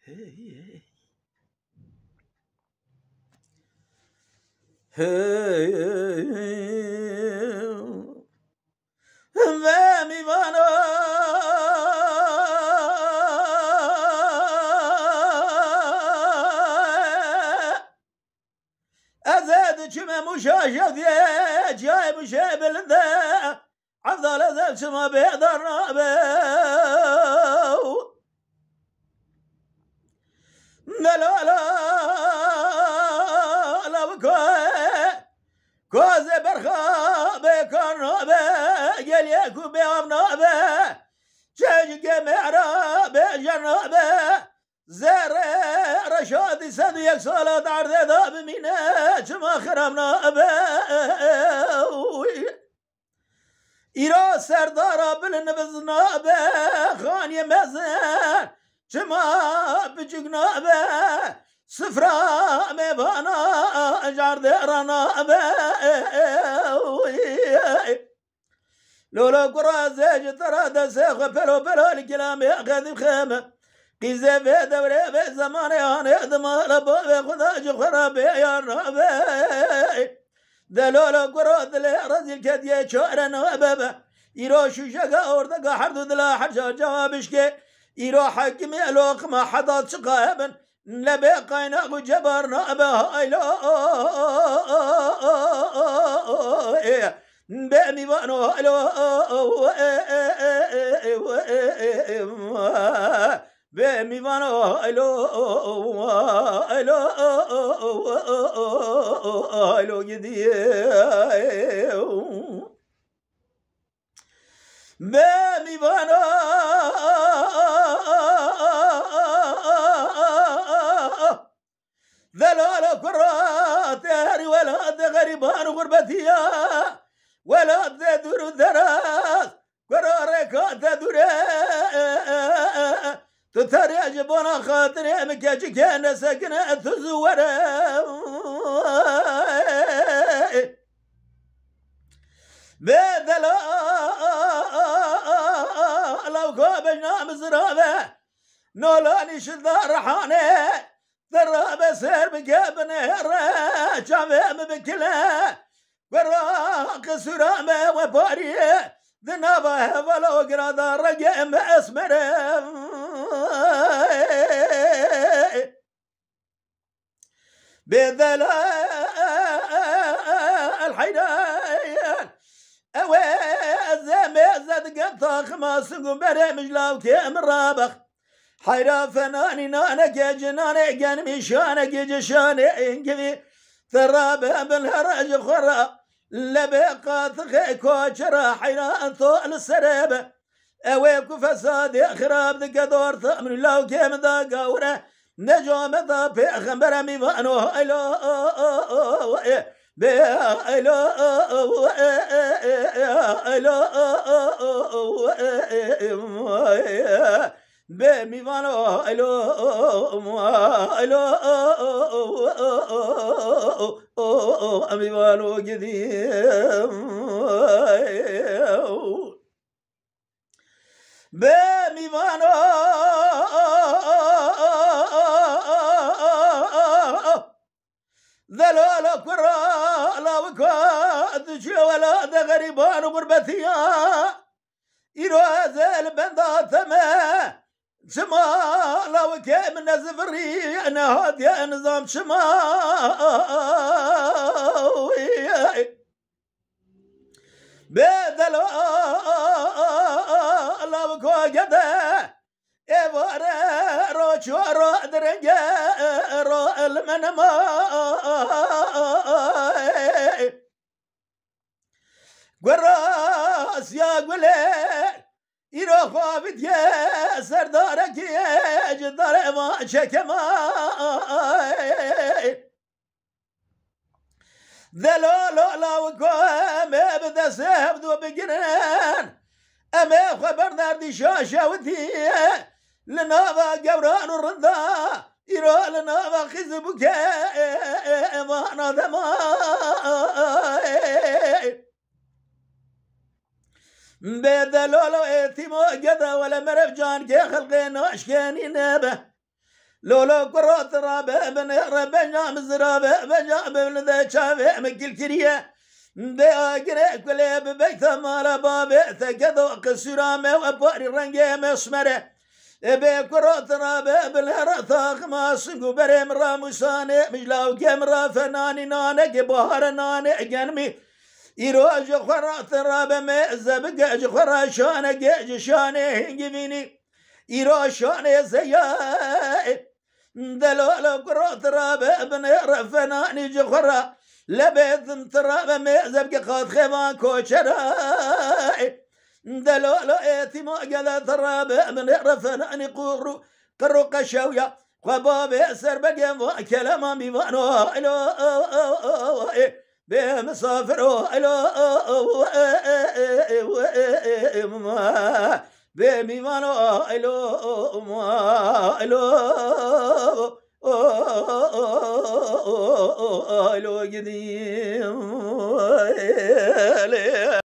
Hey, ve mi vano azad çime muşaşa diye cay muşebelinde afdal azad çime bedarna be la la کوزه برخابه کنابه گلیه کو به آبنابه چشگه معرابه جنابه زره رشادی 101 سال درده دا بمینه چما خرم نابه ایرا سردارا بلن بزنابه خانی مزن چما بچگ نابه سفرا میوانا جارد رانا به لولا قرازه جترا دسخ پلو پلو الكلام قديم خيمه قيزه في دوره في زمان انا دمار به خدا جخرا به يا ربي دلولا قراد له رزل كديه چارنا بابا يرو شوشا اوردا حرد دلا حرجا جوابش كي يرو حكم لوق ما حدا تقابن لبي قيناق جبرنا بهايلو بامي وانو هايلو بامي وانو هايلو هايلو جدي بامي وانو ذلال كرات هري ولاد غريبان غربتيا ولاد دور الدراس كراركات دور تتري جبنا خاطري مكاجي كان سكنة تزورة بدل لو كوبنا مزرابة نولاني شدار رحاني ذراب سير بقابنه شامم بكله وراق سرامه وباريه ذنابه ولو قرادا رقم اسمره بذل الحيران اوه زاد قطا خماس قنبره مجلاو كيم رابخ حيرا فناني نانا جنانا جان مشانا جشانا انجبي ثرابا بالهرج خرا لبقات كوشرا حيرا انطول السرابة اويكو فساد خراب دقا دور ثامن الله كيم دا قورة نجوم دا بيخمبر ميوانو هايلو بهايلو بميوانو هايلو ميوانو قديم بميوانو ذلال كرا لا وكاد ولاد غريبان غربتيا يروازل بندات ما شما لو كان من زفري انا هادي نظام شما بدل لو كوجده ايوارا روشو رو درنجا رو المنما قراس يا قولي يروحوا بدي سردارك جدار ما شكما ذلولو لو قام بدا سهبدو بقران اما خبر ناردي شاشة ودي لنابا قبران الرضا يرو لنابا خزبك ما نظما بدلولو اعتمو قدا ولا مرف جان كي خلقين اشكاني نابه لولا قرات رابع بن ربنا مزرابع بجا بن ذا شافع مكل كريه ده أجري كله ببيت مال بابه ثقدو قسرامه وباري رنجه مسمره بكرات رابع بالهرثاخ ما سقو بريم راموسانه مجلاو كمرا فناني نانه بهار نانه جنمي يروج خرات رابع مزبق خرا شانه جيج شانه هنجفيني يروج شانه زياء دلول كرات رابع بن فناني جخرا لبيت ترى ميزب قاد خيوان كوشراي دلولو ايتما قال ترى من رفنا اني قرو قشويا وبابي سر بقى كلام بيوانو الو بمسافرو الو بميوانو الو الو قديم